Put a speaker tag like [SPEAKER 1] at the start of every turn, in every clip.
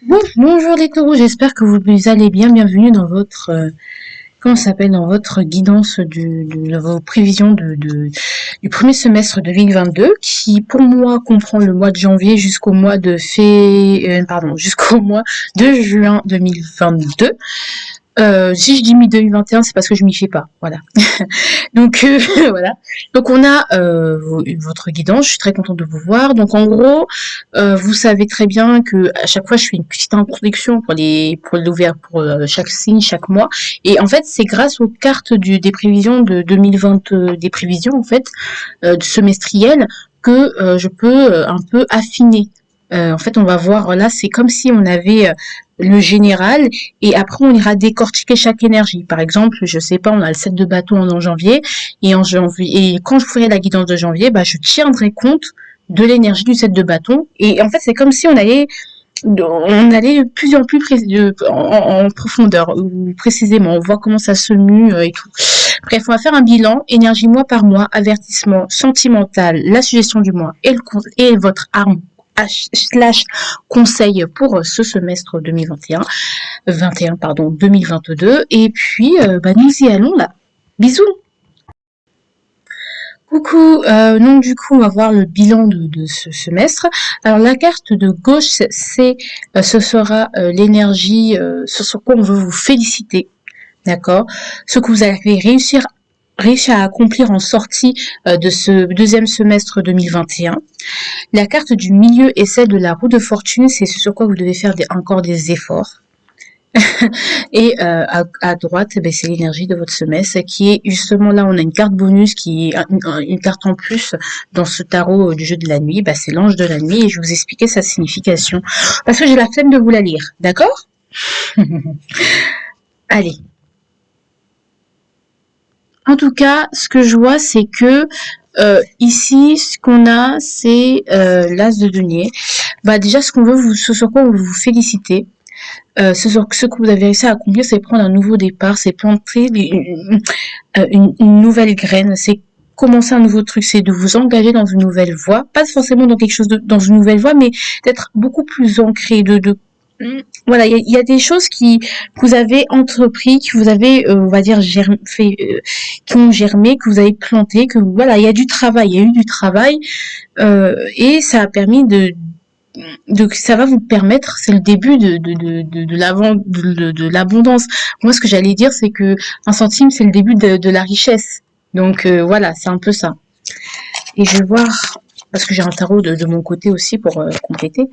[SPEAKER 1] Bon, bonjour les taureaux, j'espère que vous allez bien. Bienvenue dans votre, comment ça s'appelle, dans votre guidance de vos prévisions du premier semestre 2022 qui, pour moi, comprend le mois de janvier jusqu'au mois de jusqu'au mois de juin 2022. Si je dis mi-2021, c'est parce que je m'y fais pas. Voilà. Donc voilà. Donc on a votre guidance. Je suis très contente de vous voir. Donc en gros, vous savez très bien que à chaque fois je fais une petite introduction pour l'ouvert pour chaque signe chaque mois. Et en fait c'est grâce aux cartes des prévisions de 2020, des prévisions en fait semestrielles que je peux un peu affiner. En fait, on va voir là, c'est comme si on avait le général et après on ira décortiquer chaque énergie. Par exemple, je sais pas, on a le 7 de bateau en janvier et quand je ferai la guidance de janvier, bah je tiendrai compte de l'énergie du 7 de bâton et en fait c'est comme si on allait de plus en plus en profondeur ou précisément, on voit comment ça se mue et tout. Bref, on va faire un bilan, énergie mois par mois, avertissement sentimental, la suggestion du mois et votre arme slash conseil pour ce semestre 2022. Et puis, bah, nous y allons là. Bisous. Coucou, donc du coup, on va voir le bilan de ce semestre. Alors la carte de gauche, ce sera l'énergie, ce sur quoi on veut vous féliciter, d'accord? Ce que vous avez réussi à accomplir en sortie de ce deuxième semestre 2021. La carte du milieu et celle de la roue de fortune, c'est ce sur quoi vous devez faire encore des efforts. Et à droite, ben, c'est l'énergie de votre semestre qui est justement là, on a une carte bonus qui est une carte en plus dans ce tarot du jeu de la nuit. Ben, c'est l'ange de la nuit et je vais vous expliquer sa signification parce que j'ai la flemme de vous la lire, d'accord? Allez. En tout cas, ce que je vois, c'est que ici, ce qu'on a, c'est l'as de denier. Bah déjà, ce sur quoi on veut vous féliciter, ce que vous avez réussi à accomplir, c'est prendre un nouveau départ, c'est planter une nouvelle graine, c'est commencer un nouveau truc, c'est de vous engager dans une nouvelle voie, pas forcément dans quelque chose dans une nouvelle voie, mais d'être beaucoup plus ancré, voilà, il y a des choses que vous avez entrepris, que vous avez, on va dire, qui ont germé, que vous avez planté, voilà, il y a du travail, il y a eu du travail, et ça a permis ça va vous permettre, c'est le début de l'abondance. Moi, ce que j'allais dire, c'est que un centime, c'est le début de la richesse. Donc voilà, c'est un peu ça. Et je vais voir, parce que j'ai un tarot de mon côté aussi pour compléter,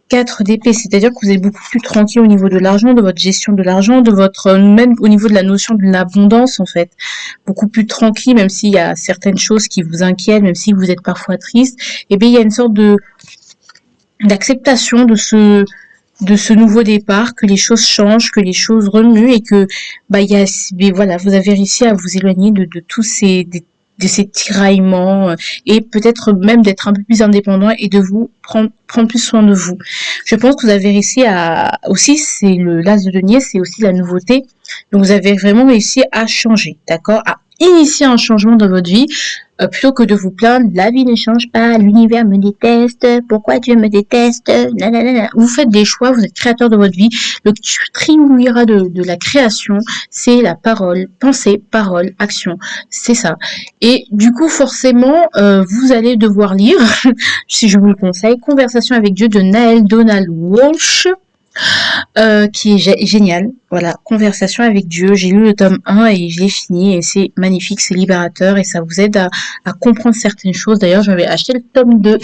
[SPEAKER 1] 4 d'épée, c'est-à-dire que vous êtes beaucoup plus tranquille au niveau de l'argent, de votre gestion de l'argent, même au niveau de la notion de l'abondance en fait. Beaucoup plus tranquille, même s'il y a certaines choses qui vous inquiètent, même si vous êtes parfois triste, et bien il y a une sorte d'acceptation de ce nouveau départ, que les choses changent, que les choses remuent et que bah voilà, vous avez réussi à vous éloigner de tous de ces tiraillements et peut-être même d'être un peu plus indépendant et de vous prendre plus soin de vous. Je pense que vous avez réussi à aussi, c'est le l'as de denier, c'est aussi la nouveauté. Donc vous avez vraiment réussi à changer, d'accord, à initier un changement dans votre vie plutôt que de vous plaindre, la vie ne change pas, l'univers me déteste, pourquoi Dieu me déteste, nanana. Vous faites des choix, vous êtes créateur de votre vie. Le triumvirat de la création, c'est la parole, pensée, parole, action, c'est ça. Et du coup, forcément, vous allez devoir lire, si je vous le conseille, Conversation avec Dieu de Naël Donald Walsh, qui est génial. Voilà, Conversation avec Dieu. J'ai lu le tome 1 et je l'ai fini et c'est magnifique, c'est libérateur et ça vous aide à comprendre certaines choses. D'ailleurs, j'avais acheté le tome 2.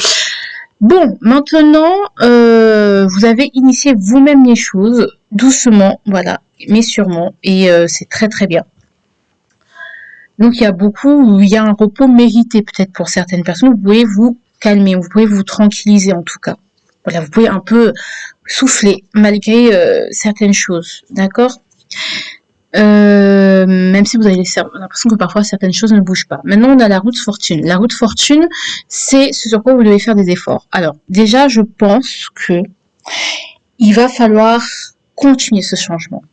[SPEAKER 1] Bon, maintenant, vous avez initié vous-même les choses, doucement, voilà, mais sûrement, et c'est très très bien. Donc il y a un repos mérité peut-être pour certaines personnes. Vous pouvez vous calmer, vous pouvez vous tranquilliser en tout cas. Voilà, vous pouvez un peu souffler malgré certaines choses, d'accord. Même si vous avez l'impression que parfois certaines choses ne bougent pas. Maintenant, on a la route fortune. La route fortune, c'est ce sur quoi vous devez faire des efforts. Alors, déjà, je pense que il va falloir continuer ce changement.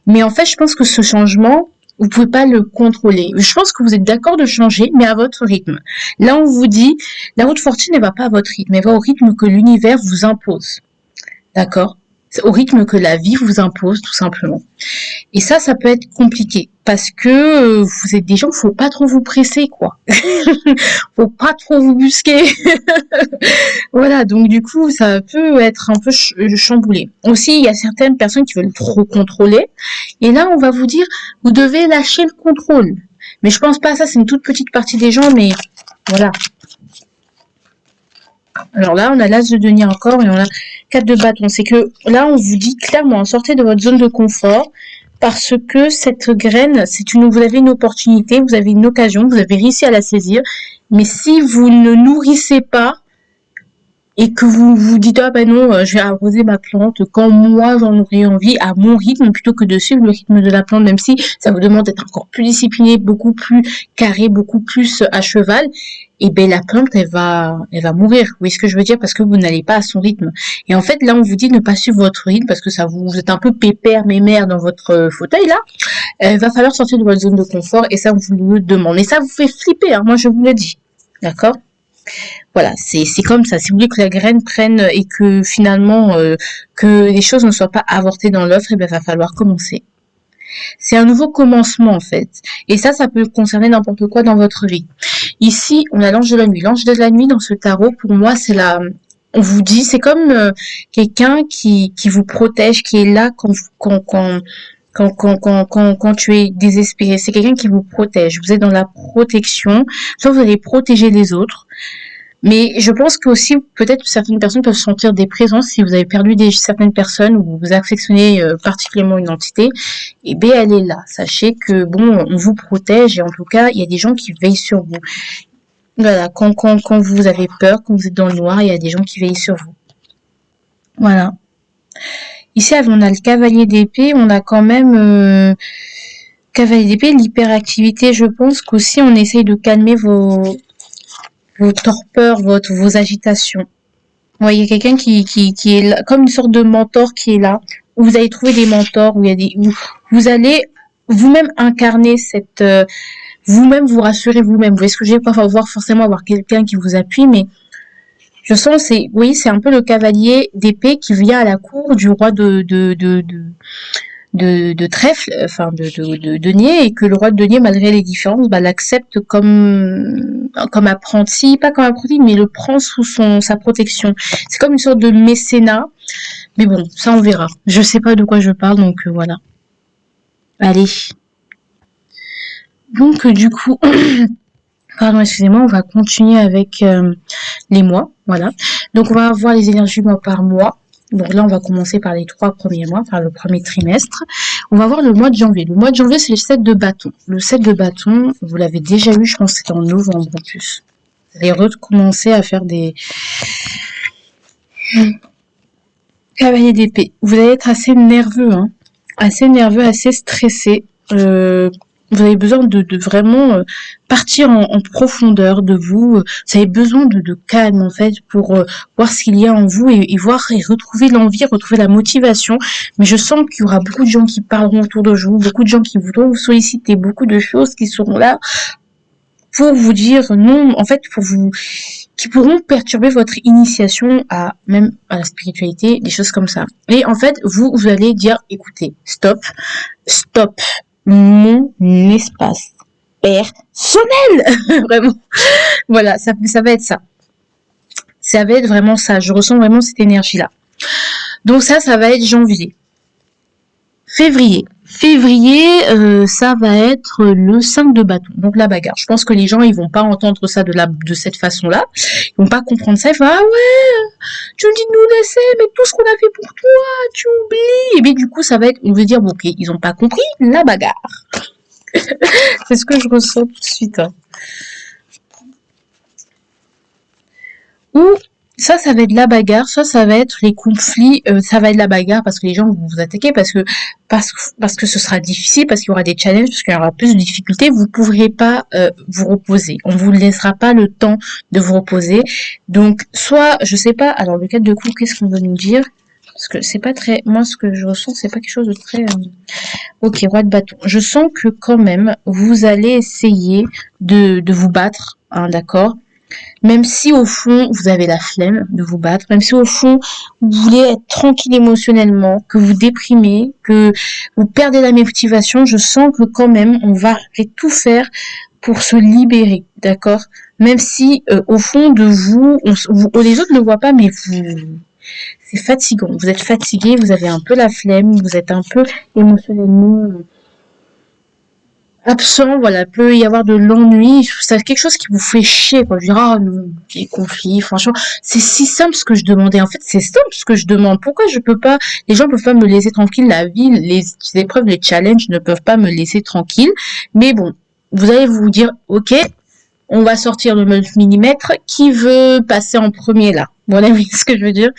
[SPEAKER 1] Mais en fait, je pense que ce changement, vous pouvez pas le contrôler. Je pense que vous êtes d'accord de changer, mais à votre rythme. Là, on vous dit, la route fortune, elle va pas à votre rythme, elle va au rythme que l'univers vous impose. D'accord? au rythme que la vie vous impose, tout simplement. Et ça peut être compliqué parce que vous êtes des gens, faut pas trop vous presser, quoi. Faut pas trop vous busquer. Voilà, donc du coup, ça peut être un peu chamboulé. Aussi, il y a certaines personnes qui veulent trop contrôler. Et là, on va vous dire, vous devez lâcher le contrôle. Mais je pense pas à ça, c'est une toute petite partie des gens, mais voilà. Alors là, on a l'as de denier encore et on a 4 de bâton. C'est que là, on vous dit clairement, sortez de votre zone de confort parce que cette graine, vous avez une opportunité, vous avez une occasion, vous avez réussi à la saisir. Mais si vous ne nourrissez pas et que vous vous dites ah ben non, je vais arroser ma plante quand moi j'en aurai envie à mon rythme plutôt que de suivre le rythme de la plante, même si ça vous demande d'être encore plus discipliné, beaucoup plus carré, beaucoup plus à cheval, et ben la plante elle va mourir. Vous voyez ce que je veux dire, parce que vous n'allez pas à son rythme. Et en fait là on vous dit de ne pas suivre votre rythme parce que vous êtes un peu pépère mémère dans votre fauteuil là. Il va falloir sortir de votre zone de confort et ça on vous le demande. Et ça vous fait flipper, hein, moi je vous le dis, d'accord? Voilà, c'est comme ça. Si vous voulez que la graine prenne et que finalement que les choses ne soient pas avortées dans l'œuf, il va falloir commencer. C'est un nouveau commencement en fait. Et ça peut concerner n'importe quoi dans votre vie. Ici, on a l'ange de la nuit. L'ange de la nuit dans ce tarot, pour moi, on vous dit, c'est comme quelqu'un qui vous protège, qui est là quand tu es désespéré. C'est quelqu'un qui vous protège. Vous êtes dans la protection. Soit vous allez protéger les autres. Mais je pense que aussi, peut-être certaines personnes peuvent sentir des présences si vous avez perdu certaines personnes ou vous affectionnez particulièrement une entité. Et bien, elle est là. Sachez que, bon, on vous protège et en tout cas, il y a des gens qui veillent sur vous. Voilà, quand vous avez peur, quand vous êtes dans le noir, il y a des gens qui veillent sur vous. Voilà. Ici, on a le cavalier d'épée, on a quand même... cavalier d'épée, l'hyperactivité, je pense qu'aussi on essaye de calmer vos torpeurs, vos agitations. Vous voyez quelqu'un qui est là, comme une sorte de mentor qui est là, où vous allez trouver des mentors, où vous allez vous-même incarner vous-même vous rassurer vous-même. Vous voyez ce que je veux dire, pas forcément avoir quelqu'un qui vous appuie, mais je sens, c'est un peu le cavalier d'épée qui vient à la cour du roi de trèfle, enfin de denier, et que le roi de denier, malgré les différences, l'accepte comme apprenti, pas comme apprenti, mais le prend sous sa protection. C'est comme une sorte de mécénat, mais bon, ça on verra. Je sais pas de quoi je parle, donc voilà. Allez. Donc du coup, pardon, excusez-moi, on va continuer avec les mois, voilà. Donc on va voir les énergies mois par mois. Donc là, on va commencer par les 3 premiers mois, par le premier trimestre. On va voir le mois de janvier. Le mois de janvier, c'est le 7 de bâton. Le 7 de bâton, vous l'avez déjà eu, je pense que c'était en novembre en plus. Vous allez recommencer à faire des cavaliers d'épée. Vous allez être assez nerveux, hein. Assez nerveux, assez stressé. Vous avez besoin de vraiment partir en profondeur de vous. Vous avez besoin de calme en fait pour voir ce qu'il y a en vous et voir et retrouver l'envie, retrouver la motivation. Mais je sens qu'il y aura beaucoup de gens qui parleront autour de vous, beaucoup de gens qui voudront vous solliciter, beaucoup de choses qui seront là pour vous dire non, en fait, qui pourront perturber votre initiation même à la spiritualité, des choses comme ça. Et en fait, vous allez dire, écoutez, stop, mon espace personnel, vraiment. Voilà, ça va être ça. Ça va être vraiment ça. Je ressens vraiment cette énergie-là. Donc ça va être janvier. Février, ça va être le 5 de bâton, donc la bagarre. Je pense que les gens, ils vont pas entendre ça de cette façon-là. Ils vont pas comprendre ça. Ils vont, ah ouais, tu me dis de nous laisser, mais tout ce qu'on a fait pour toi, tu oublies. Et bien du coup, ça va être, on veut dire, bon, ok, ils ont pas compris, la bagarre. C'est ce que je ressens tout de suite. Hein. Ou ça va être la bagarre, ça va être les conflits, ça va être la bagarre parce que les gens vont vous attaquer, parce que ce sera difficile, parce qu'il y aura des challenges, parce qu'il y aura plus de difficultés, vous ne pourrez pas vous reposer. On vous laissera pas le temps de vous reposer. Donc, soit, je sais pas, alors le 4 de coups, qu'est-ce qu'on veut nous dire? Parce que c'est pas très, moi ce que je ressens, c'est pas quelque chose de très... Ok, roi de bâton. Je sens que quand même, vous allez essayer de vous battre, hein, d'accord? Même si au fond, vous avez la flemme de vous battre, même si au fond, vous voulez être tranquille émotionnellement, que vous déprimez, que vous perdez la motivation, je sens que quand même, on va tout faire pour se libérer, d'accord? Même si au fond de vous, les autres ne le voient pas, mais c'est fatigant. Vous êtes fatigué, vous avez un peu la flemme, vous êtes un peu émotionnellement absent, voilà, peut y avoir de l'ennui, c'est quelque chose qui vous fait chier, quoi. Je veux dire, ah, les conflits, franchement, c'est si simple ce que je demandais. En fait, c'est simple ce que je demande. Pourquoi je peux pas, les gens peuvent pas me laisser tranquille, la vie, les épreuves, les challenges ne peuvent pas me laisser tranquille. Mais bon, vous allez vous dire, ok, on va sortir le 9 mm, qui veut passer en premier là? Voilà, oui, ce que je veux dire.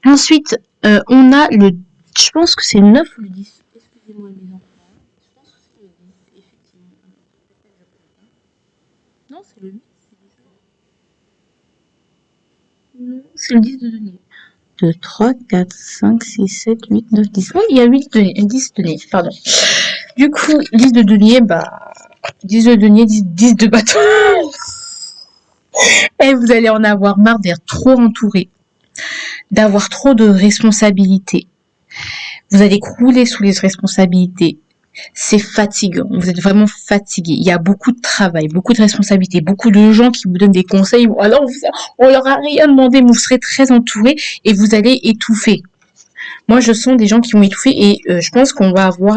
[SPEAKER 1] Ensuite, on a le, je pense que c'est le 9 ou le 10. Excusez-moi, les enfants. Je pense que c'est le 10, effectivement. Non, c'est le 8. Non, c'est le 10 de denier. 2, 3, 4, 5, 6, 7, 8, 9, 10. Oui, il y a 8 deniers, 10 deniers, pardon. Du coup, 10 de denier, bah, 10 de denier, 10 de bâton. Et vous allez en avoir marre d'être trop entouré, d'avoir trop de responsabilités. Vous allez crouler sous les responsabilités. C'est fatigant. Vous êtes vraiment fatigué. Il y a beaucoup de travail, beaucoup de responsabilités, beaucoup de gens qui vous donnent des conseils. Alors, on leur a rien demandé, mais vous serez très entouré et vous allez étouffer. Moi, je sens des gens qui vont étouffer et je pense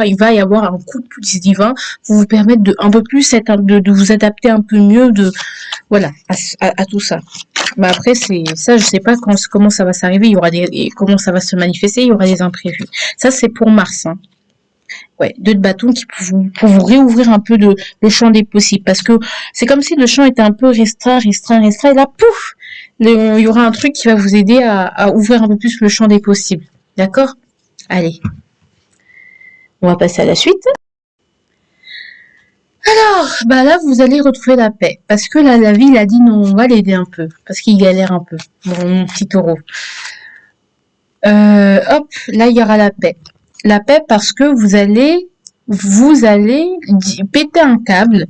[SPEAKER 1] il va y avoir un coup de pouce divin pour vous permettre de un peu plus de vous adapter un peu mieux voilà, à tout ça. Mais après, c'est ça, je sais pas comment ça va s'arriver. Il y aura comment ça va se manifester. Il y aura des imprévus. Ça, c'est pour Mars. Hein. Ouais, 2 de bâton qui pour vous réouvrir un peu le champ des possibles. Parce que c'est comme si le champ était un peu restreint. Et là, pouf, il y aura un truc qui va vous aider à ouvrir un peu plus le champ des possibles. D'accord? Allez, on va passer à la suite. Alors, bah là, vous allez retrouver la paix. Parce que là, la vie, il a dit non, on va l'aider un peu. Parce qu'il galère un peu. Bon, mon petit taureau. Hop, là, il y aura la paix. La paix parce que vous allez péter un câble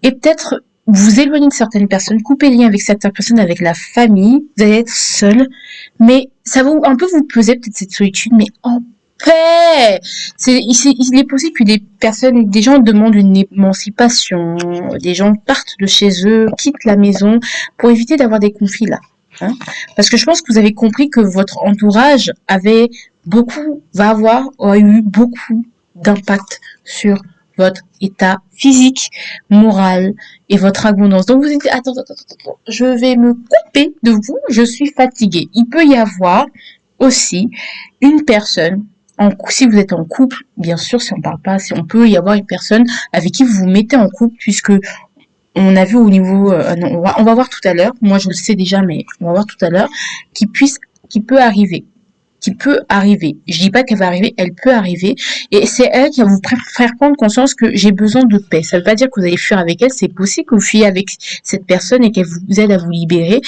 [SPEAKER 1] et peut-être vous éloigner de certaines personnes, couper les liens avec certaines personnes, avec la famille. Vous allez être seul. Mais ça va un peu vous peser peut-être cette solitude, mais en paix. Il est possible que des gens demandent une émancipation, des gens partent de chez eux, quittent la maison pour éviter d'avoir des conflits là. Hein. Parce que je pense que vous avez compris que votre entourage a eu beaucoup d'impact sur votre état physique, moral et votre abondance. Donc vous dites, attends, je vais me couper de vous, je suis fatiguée. Il peut y avoir aussi une personne, si vous êtes en couple, bien sûr, si on parle pas, si on peut y avoir une personne avec qui vous vous mettez en couple, puisque on a vu au niveau, non, on va voir tout à l'heure, moi je le sais déjà, mais on va voir tout à l'heure, qui peut arriver. Je dis pas qu'elle va arriver, elle peut arriver. Et c'est elle qui va vous faire prendre conscience que j'ai besoin de paix. Ça veut pas dire que vous allez fuir avec elle. C'est possible que vous fuyiez avec cette personne et qu'elle vous aide à vous libérer.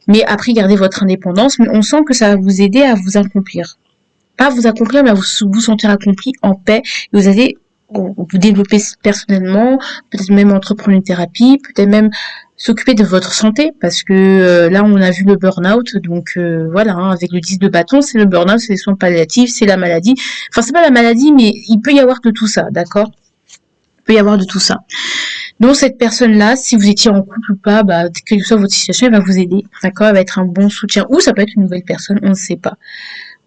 [SPEAKER 1] Mais après, gardez votre indépendance. Mais on sent que ça va vous aider à vous accomplir. Pas vous accomplir, mais à vous sentir accompli en paix. Et vous allez vous développer personnellement, peut-être même entreprendre une thérapie, peut-être même s'occuper de votre santé, parce que là on a vu le burn-out, donc voilà, hein, avec le 10 de bâton, c'est le burn-out, c'est les soins palliatifs, c'est la maladie. Enfin, c'est pas la maladie, mais il peut y avoir de tout ça, d'accord? Il peut y avoir de tout ça. Donc cette personne-là, si vous étiez en couple ou pas, bah, quelle que soit votre situation, elle va vous aider, d'accord? Elle va être un bon soutien, ou ça peut être une nouvelle personne, on ne sait pas.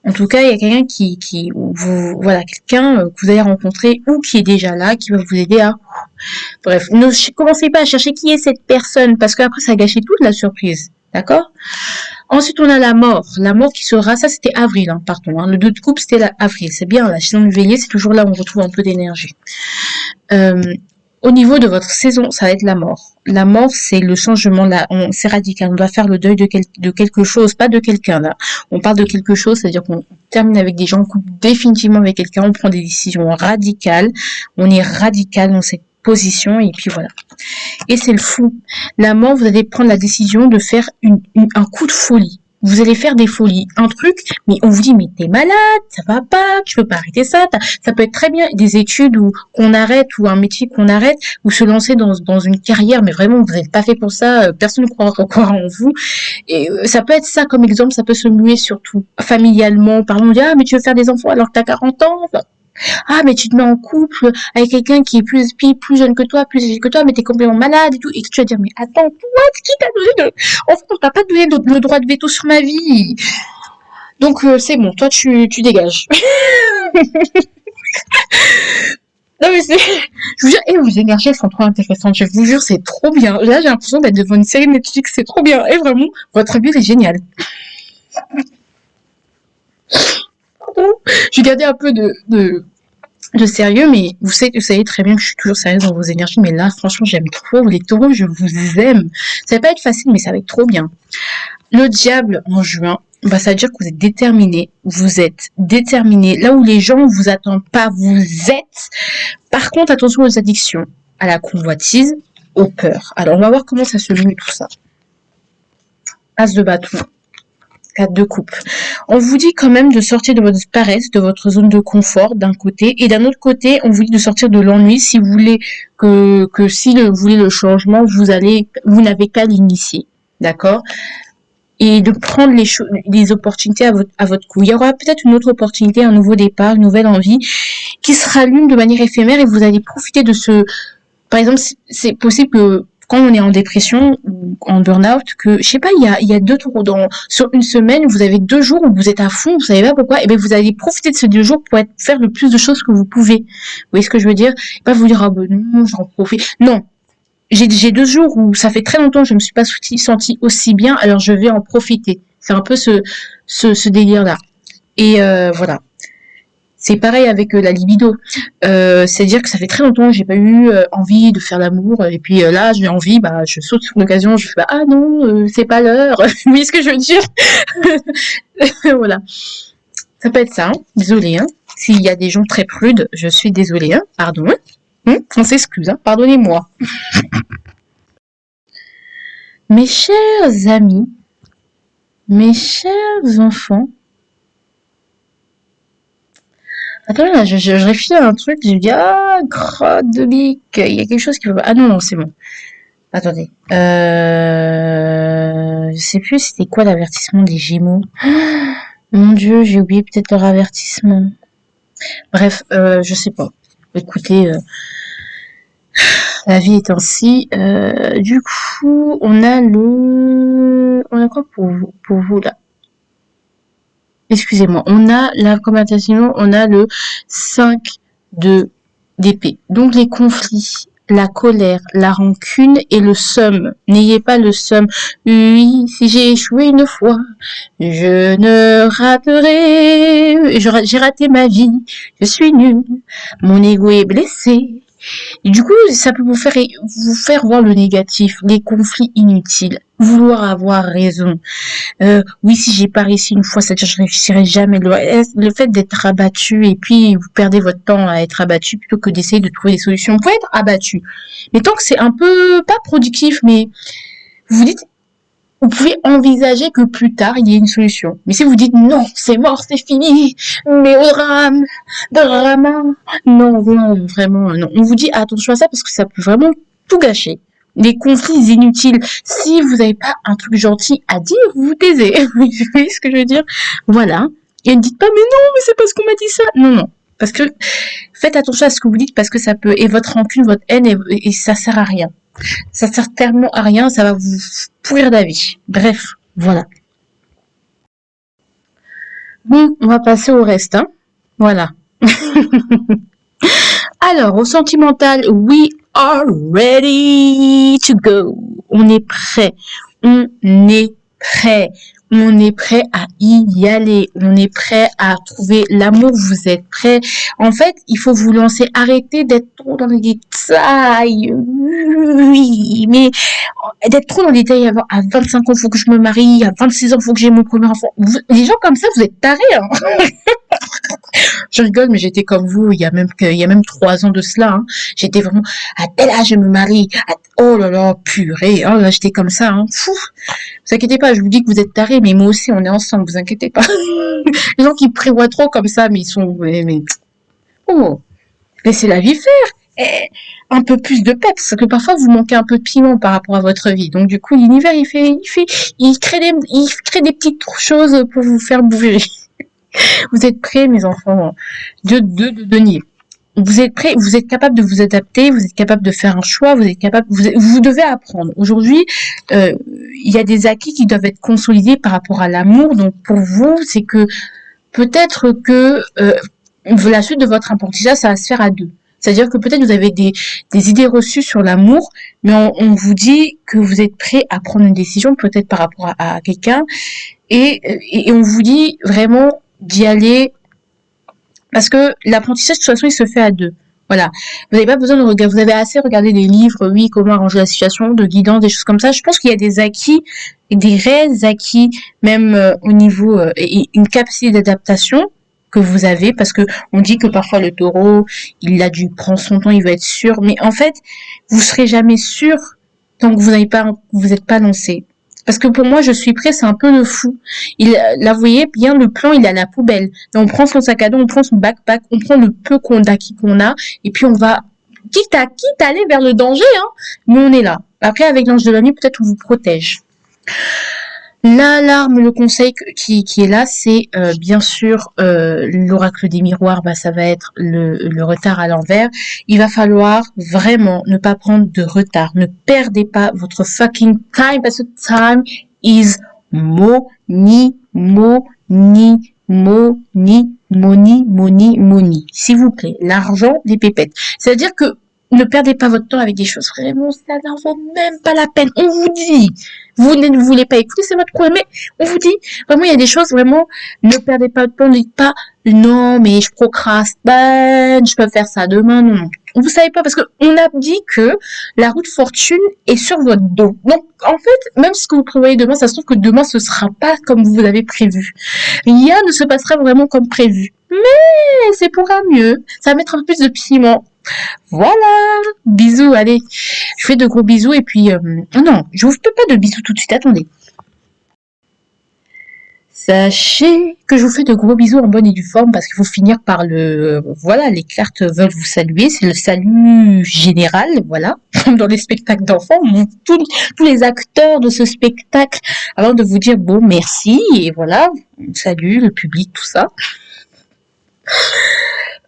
[SPEAKER 1] En tout cas, il y a quelqu'un voilà, quelqu'un que vous allez rencontrer ou qui est déjà là, qui va vous aider à, bref, ne commencez pas à chercher qui est cette personne, parce qu'après, ça a gâché toute la surprise. D'accord? Ensuite, on a la mort. La mort qui sera, ça c'était avril, hein, pardon. Hein. Le 2 de coupe, c'était avril. C'est bien, la saison du Bélier, c'est toujours là où on retrouve un peu d'énergie. Au niveau de votre saison, ça va être la mort. La mort, c'est le changement, c'est radical. On doit faire le deuil de quelque chose, pas de quelqu'un, là. On parle de quelque chose, c'est-à-dire qu'on termine avec des gens, on coupe définitivement avec quelqu'un, on prend des décisions radicales, on est radical dans cette position, et puis voilà. Et c'est le fou. La mort, vous allez prendre la décision de faire un coup de folie. vous allez faire des folies. Un truc, mais on vous dit, mais t'es malade, ça va pas, tu peux pas arrêter ça. Ça peut être très bien des études ou qu'on arrête ou un métier qu'on arrête ou se lancer dans une carrière, mais vraiment, vous n'êtes pas fait pour ça, personne ne croira en vous. Et ça peut être ça comme exemple, ça peut se muer surtout familialement. Par exemple, on dit, ah, mais tu veux faire des enfants alors que t'as 40 ans. Enfin, ah, mais tu te mets en couple avec quelqu'un qui est plus jeune que toi, plus âgé que toi, mais t'es complètement malade et tout. Et tu vas dire, mais attends, toi, qui t'a donné en fait, on t'a pas donné le droit de veto sur ma vie. Donc, c'est bon, toi, tu dégages. Non, mais c'est, je vous jure, et vos énergies, elles sont trop intéressantes. Je vous jure, c'est trop bien. Là, j'ai l'impression d'être devant une série Netflix, c'est trop bien. Et vraiment, votre bulle est géniale. Pardon. J'ai gardé un peu de sérieux, mais vous savez très bien que je suis toujours sérieuse dans vos énergies, mais là, franchement, j'aime trop les taureaux, je vous aime. Ça va pas être facile, mais ça va être trop bien. Le diable en juin, bah, ça veut dire que vous êtes déterminé. Vous êtes déterminé. Là où les gens vous attendent pas, vous êtes. Par contre, attention aux addictions, à la convoitise, aux peurs. Alors, on va voir comment ça se mue tout ça. As de bâton. 4 de coupe. On vous dit quand même de sortir de votre paresse, de votre zone de confort d'un côté, et d'un autre côté, on vous dit de sortir de l'ennui si vous voulez vous voulez le changement, vous n'avez qu'à l'initier, d'accord? Et de prendre les opportunités à votre coup. Il y aura peut-être une autre opportunité, un nouveau départ, une nouvelle envie qui se rallume de manière éphémère et vous allez profiter de par exemple, c'est possible que quand on est en dépression ou en burn-out, que, je sais pas, il y a sur une semaine, vous avez 2 jours où vous êtes à fond, vous savez pas pourquoi, et bien vous allez profiter de ces 2 jours pour faire le plus de choses que vous pouvez. Vous voyez ce que je veux dire? Pas vous dire, ah ben non, j'en profite. Non. J'ai 2 jours où ça fait très longtemps que je me suis pas sentie aussi bien, alors je vais en profiter. C'est un peu ce délire-là. Et voilà. C'est pareil avec la libido. C'est-à-dire que ça fait très longtemps que j'ai pas eu envie de faire l'amour. Et puis là, j'ai envie, bah, je saute sur l'occasion, je fais bah, ah non, c'est pas l'heure. Vous voyez ce que je veux dire? Voilà. Ça peut être ça. Hein. Désolée. Hein. S'il y a des gens très prudes, je suis désolée. Hein. Pardon. Hein. On s'excuse. Hein. Pardonnez-moi. Mes chers amis, mes chers enfants, attends, là, je réfléchis à un truc, je me dis, ah, crotte de bique, il y a quelque chose qui va pas. Ah non, non, c'est bon. Attendez. Je sais plus c'était quoi l'avertissement des Gémeaux. Ah, mon Dieu, j'ai oublié peut-être leur avertissement. Bref, je sais pas. Écoutez, la vie est ainsi. Du coup, on a quoi pour vous là? Excusez-moi, on a la commentation, on a le 5 d'épée. Donc les conflits, la colère, la rancune et le somme. N'ayez pas le somme. Oui, si j'ai échoué une fois, je ne raterai. J'ai raté ma vie, je suis nulle, mon ego est blessé. Et du coup, ça peut vous faire voir le négatif, les conflits inutiles, vouloir avoir raison. Oui, si j'ai pas réussi une fois, c'est-à-dire je réussirai jamais. Le fait d'être abattu et puis vous perdez votre temps à être abattu plutôt que d'essayer de trouver des solutions. Vous pouvez être abattu, mais tant que c'est un peu pas productif, mais vous vous dites, vous pouvez envisager que plus tard il y ait une solution. Mais si vous dites non, c'est mort, c'est fini, mélodrame, drama, non, non, vraiment, non. On vous dit attention à ça parce que ça peut vraiment tout gâcher. Les conflits inutiles. Si vous n'avez pas un truc gentil à dire, vous vous taisez. Vous voyez ce que je veux dire? Voilà. Et ne dites pas, mais non, mais c'est parce qu'on m'a dit ça. Non, non. Parce que faites attention à ce que vous dites parce que ça peut, et votre rancune, votre haine, et ça sert à rien. Ça sert tellement à rien, ça va vous pourrir la vie. Bref, voilà. Bon, on va passer au reste, hein. Voilà. Alors, au sentimental, we are ready to go. On est prêt. On est prêt. On est prêt à y aller. On est prêt à trouver l'amour. Vous êtes prêt. En fait, il faut vous lancer. Arrêtez d'être trop dans les détails. Oui, mais d'être trop dans les détails. À 25 ans, il faut que je me marie. À 26 ans, il faut que j'ai mon premier enfant. Les gens comme ça, vous êtes tarés. Hein. Je rigole, mais j'étais comme vous il y a même 3 ans de cela. Hein. J'étais vraiment à tel âge je me marie. Oh là là, purée. Oh là, j'étais comme ça. Hein. Fou. Vous inquiétez pas, je vous dis que vous êtes tarés, mais moi aussi, on est ensemble. Vous inquiétez pas. Les gens qui prévoient trop comme ça, mais ils sont. Oh, laissez la vie faire. Et un peu plus de peps, parce que parfois vous manquez un peu de piment par rapport à votre vie. Donc du coup, l'univers il crée des petites choses pour vous faire bouger. Vous êtes prêts, mes enfants, de denier. Vous êtes prêts, vous êtes capable de vous adapter, vous êtes capable de faire un choix, vous êtes capable, vous devez apprendre. Aujourd'hui, il y a des acquis qui doivent être consolidés par rapport à l'amour. Donc pour vous, c'est que peut-être que la suite de votre apprentissage, ça va se faire à deux. C'est-à-dire que peut-être vous avez des idées reçues sur l'amour, mais on vous dit que vous êtes prêt à prendre une décision, peut-être par rapport à quelqu'un, et on vous dit vraiment d'y aller, parce que l'apprentissage, de toute façon, il se fait à deux. Voilà. Vous n'avez pas besoin de regarder, vous avez assez regardé des livres, oui, comment arranger la situation, de guidance, des choses comme ça. Je pense qu'il y a des acquis, des réels acquis, même au niveau, et une capacité d'adaptation que vous avez, parce que on dit que parfois le taureau, prend son temps, il veut être sûr, mais en fait, vous serez jamais sûr tant que vous n'êtes pas lancé. Parce que pour moi, je suis prêt, c'est un peu le fou. Là, vous voyez bien, le plan, il est à la poubelle. Donc, on prend son sac à dos, on prend son backpack, on prend le peu d'acquis qu'on a, et puis on va, quitte à aller vers le danger, hein, mais on est là. Après, avec l'ange de la nuit, peut-être on vous protège. L'alarme, le conseil qui est là, c'est bien sûr l'oracle des miroirs, ça va être le retard à l'envers. Il va falloir vraiment ne pas prendre de retard. Ne perdez pas votre fucking time, parce que time is money, money, money, money, money, money. S'il vous plaît, l'argent des pépettes. C'est-à-dire que ne perdez pas votre temps avec des choses vraiment, ça n'en vaut même pas la peine. On vous dit, vous ne voulez pas écouter, c'est votre problème, mais on vous dit, vraiment, il y a des choses vraiment, ne perdez pas de temps, ne dites pas, non, mais je procrastine, je peux faire ça demain, non. Vous savez pas, parce que on a dit que la route fortune est sur votre dos. Donc, en fait, même ce que vous prévoyez demain, ça se trouve que demain, ce sera pas comme vous l'avez prévu. Rien ne se passera vraiment comme prévu. Mais c'est pour un mieux. Ça va mettre un peu plus de piment. Voilà, bisous, allez, je fais de gros bisous et puis, non, je vous fais pas de bisous tout de suite, attendez. Sachez que je vous fais de gros bisous en bonne et due forme parce qu'il faut finir par voilà, les cartes veulent vous saluer, c'est le salut général, voilà, comme dans les spectacles d'enfants, tous les acteurs de ce spectacle, avant de vous dire bon, merci, et voilà, salut, le public, tout ça.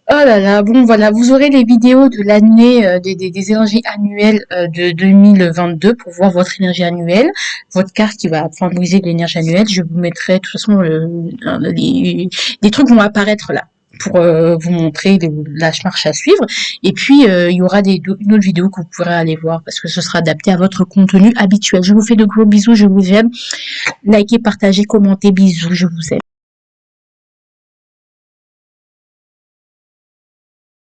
[SPEAKER 1] Oh là là, bon voilà, vous aurez les vidéos de l'année des énergies annuelles de 2022 pour voir votre énergie annuelle, votre carte qui va favoriser l'énergie annuelle. Je vous mettrai de toute façon des trucs vont apparaître là pour vous montrer la marche à suivre. Et puis il y aura une autre vidéo que vous pourrez aller voir parce que ce sera adapté à votre contenu habituel. Je vous fais de gros bisous, je vous aime. Likez, partagez, commentez, bisous, je vous aime.